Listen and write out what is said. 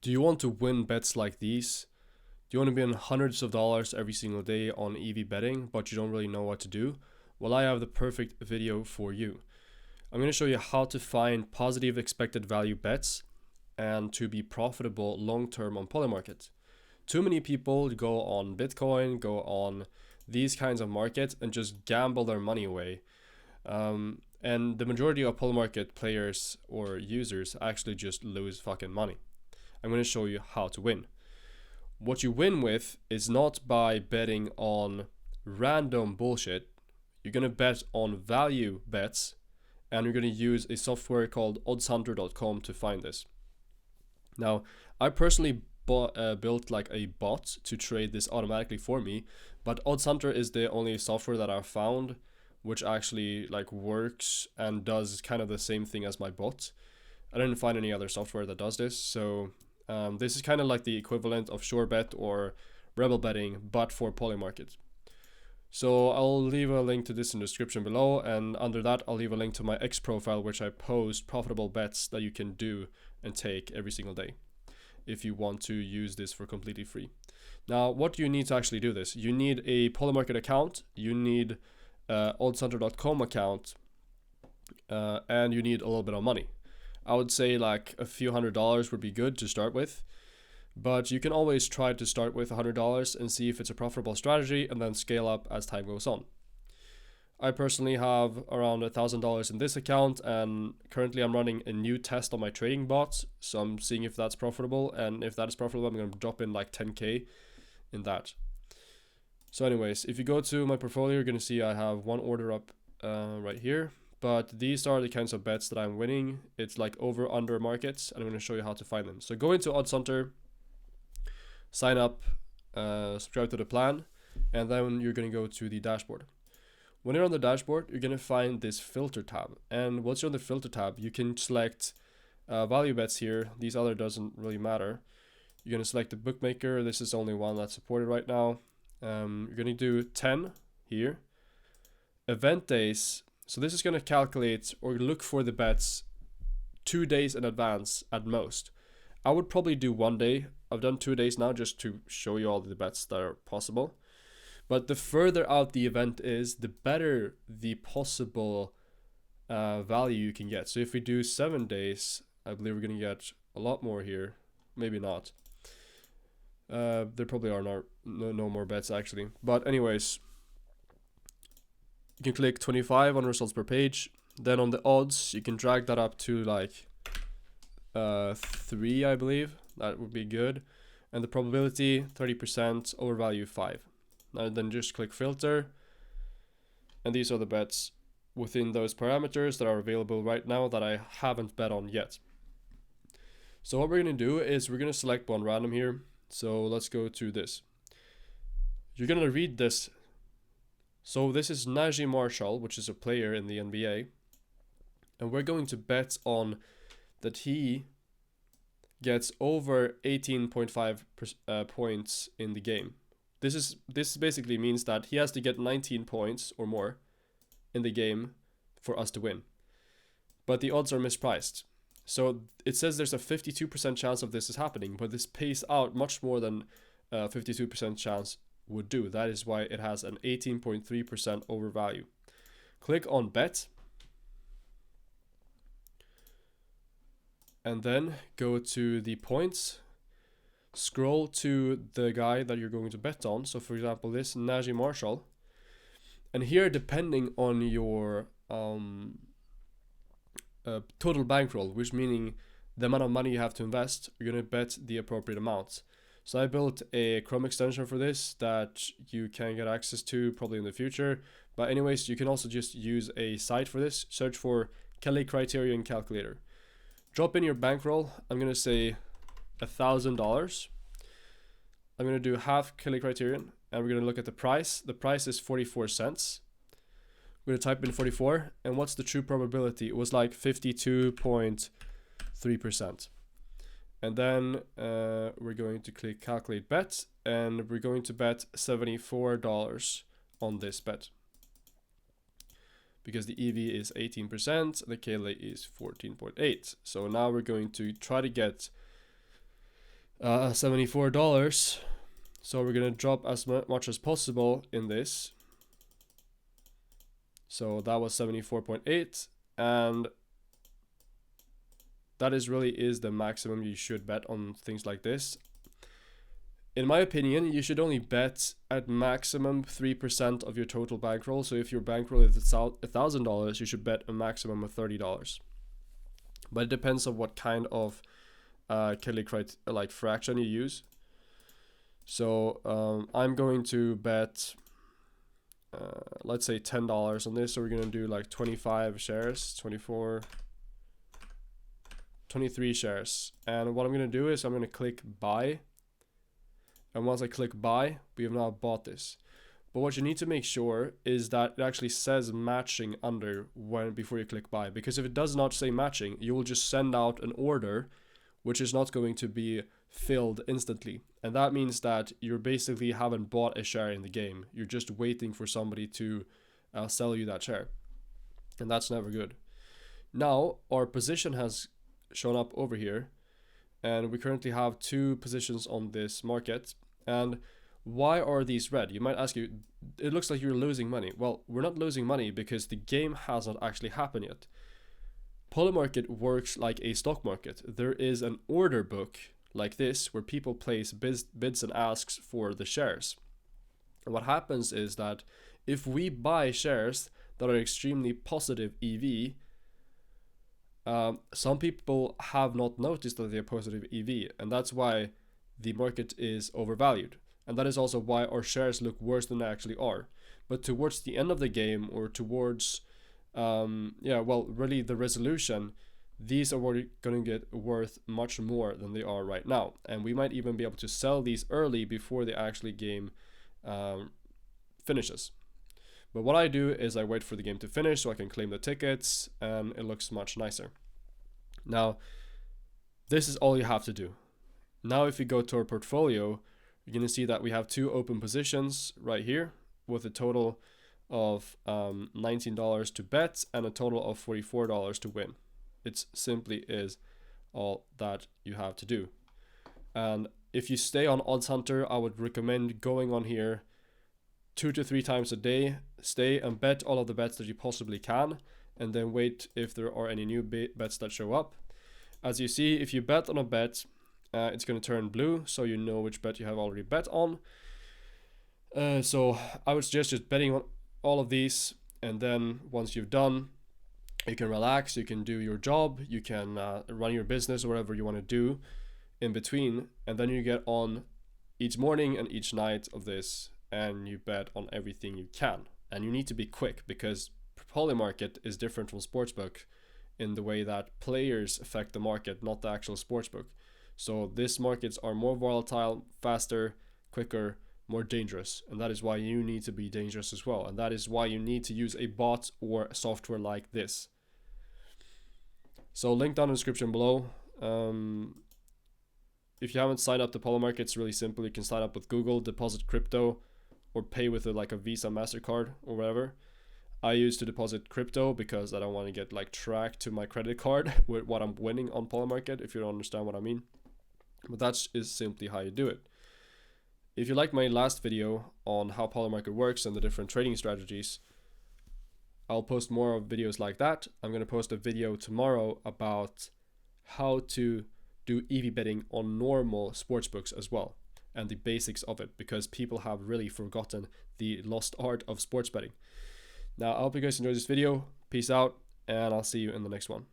Do you want to win bets like these? Do you want to be in hundreds of dollars every single day on EV betting, but you don't really know what to do? Well, I have the perfect video for you. I'm going to show you how to find positive expected value bets and to be profitable long term on Polymarket. Too many people go on Bitcoin, go on these kinds of markets and just gamble their money away. And the majority of Polymarket players or users actually just lose fucking money. I'm going to show you how to win. What you win with is not by betting on random bullshit. You're going to bet on value bets, and you're going to use a software called ODDSHUNTR.com to find this. Now, I personally built like a bot to trade this automatically for me, but ODDSHUNTR is the only software that I've found which actually like works and does kind of the same thing as my bot. I didn't find any other software that does this, so this is kind of like the equivalent of SureBet or Rebel betting, but for Polymarket. So I'll leave a link to this in the description below, and under that I'll leave a link to my X profile, which I post profitable bets that you can do and take every single day if you want to use this for completely free. Now, what do you need to actually do this? You need a Polymarket account, you need ODDSHUNTR.com account, and you need a little bit of money. I would say like a few $100s would be good to start with, but you can always try to start with $100 and see if it's a profitable strategy and then scale up as time goes on. I personally have around $1,000 in this account, and currently I'm running a new test on my trading bot, so I'm seeing if that's profitable, and if that is profitable I'm going to drop in like 10k in that. So anyways, if you go to my portfolio, you're going to see I have one order up right here. But these are the kinds of bets that I'm winning. It's like over under markets, and I'm going to show you how to find them. So go into ODDSHUNTR, sign up, subscribe to the plan, and then you're going to go to the dashboard. When you're on the dashboard, you're going to find this filter tab. And once you're on the filter tab, you can select value bets here. These other doesn't really matter. You're going to select the bookmaker. This is only one that's supported right now. You're going to do 10 here. Event days. So this is going to calculate or look for the bets 2 days in advance at most. I would probably do 1 day. I've done 2 days now just to show you all the bets that are possible. But the further out the event is, the better the possible value you can get. So if we do 7 days, I believe we're going to get a lot more here. Maybe not. There probably are no more bets actually. But anyways, you can click 25 on results per page. Then on the odds, you can drag that up to like 3, I believe. That would be good. And the probability 30%, overvalue 5. Now then just click filter. And these are the bets within those parameters that are available right now that I haven't bet on yet. So what we're going to do is we're going to select one random here. So let's go to this. You're going to read this. So this is Najee Marshall, which is a player in the NBA. And we're going to bet on that he gets over 18.5 points in the game. This basically means that he has to get 19 points or more in the game for us to win. But the odds are mispriced. So it says there's a 52% chance of this is happening, but this pays out much more than 52% chance would do. That is why it has an 18.3% overvalue. Click on bet. And then go to the points. Scroll to the guy that you're going to bet on. So for example, this Najee Marshall. And here, depending on your total bankroll, which meaning the amount of money you have to invest, you're going to bet the appropriate amount. So I built a Chrome extension for this that you can get access to probably in the future. But anyways, you can also just use a site for this. Search for Kelly Criterion Calculator. Drop in your bankroll. I'm going to say $1,000. I'm going to do half Kelly Criterion, and we're going to look at the price. The price is 44 cents. I'm going to type in 44, and what's the true probability? It was like 52.3%. And then we're going to click calculate bet, and we're going to bet $74 on this bet. Because the EV is 18%, the KLA is 14.8. So now we're going to try to get $74. So we're gonna drop as much as possible in this. So that was 74.8, and that is the maximum you should bet on things like this. In my opinion, you should only bet at maximum 3% of your total bankroll. So if your bankroll is $1,000, you should bet a maximum of $30. But it depends on what kind of fraction you use. So I'm going to bet, let's say $10 on this. So we're gonna do like 25 shares, 23 shares. And what I'm gonna do is I'm gonna click buy. And once I click buy, we have now bought this. But what you need to make sure is that it actually says matching under before you click buy. Because if it does not say matching, you will just send out an order which is not going to be filled instantly. And that means that you basically haven't bought a share in the game. You're just waiting for somebody to sell you that share. And that's never good. Now, our position has shown up over here. And we currently have 2 positions on this market. And why are these red? You might ask you, it looks like you're losing money. Well, we're not losing money because the game has not actually happened yet. Polymarket works like a stock market. There is an order book like this where people place bids and asks for the shares. And what happens is that if we buy shares that are extremely positive EV, some people have not noticed that they're positive EV, and that's why the market is overvalued. And that is also why our shares look worse than they actually are. But towards the end of the game, or towards, really the resolution, these are going to get worth much more than they are right now. And we might even be able to sell these early before the actual game finishes. But what I do is I wait for the game to finish so I can claim the tickets, and it looks much nicer. Now, this is all you have to do. Now, if you go to our portfolio, you're going to see that we have 2 open positions right here with a total of $19 to bet and a total of $44 to win. It simply is all that you have to do. And if you stay on ODDSHUNTR, I would recommend going on here 2 to 3 times a day. Stay and bet all of the bets that you possibly can, and then wait if there are any new bets that show up. As you see, if you bet on a bet, it's going to turn blue, so you know which bet you have already bet on. So I would suggest just betting on all of these, and then once you've done, you can relax, you can do your job, you can run your business or whatever you want to do in between, and then you get on each morning and each night of this, and you bet on everything you can. And you need to be quick, because Polymarket is different from Sportsbook in the way that players affect the market, not the actual Sportsbook. So these markets are more volatile, faster, quicker, more dangerous, and that is why you need to be dangerous as well, and that is why you need to use a bot or software like this. So link down in the description below. If you haven't signed up to Polymarket, it's really simple. You can sign up with Google, deposit crypto, or pay with a Visa, MasterCard, or whatever. I use to deposit crypto because I don't want to get tracked to my credit card with what I'm winning on Polymarket, if you don't understand what I mean. But that is simply how you do it. If you liked my last video on how Polymarket works and the different trading strategies, I'll post more of videos like that. I'm going to post a video tomorrow about how to do EV betting on normal sportsbooks as well, and the basics of it, because people have really forgotten the lost art of sports betting. Now, I hope you guys enjoyed this video. Peace out, and I'll see you in the next one.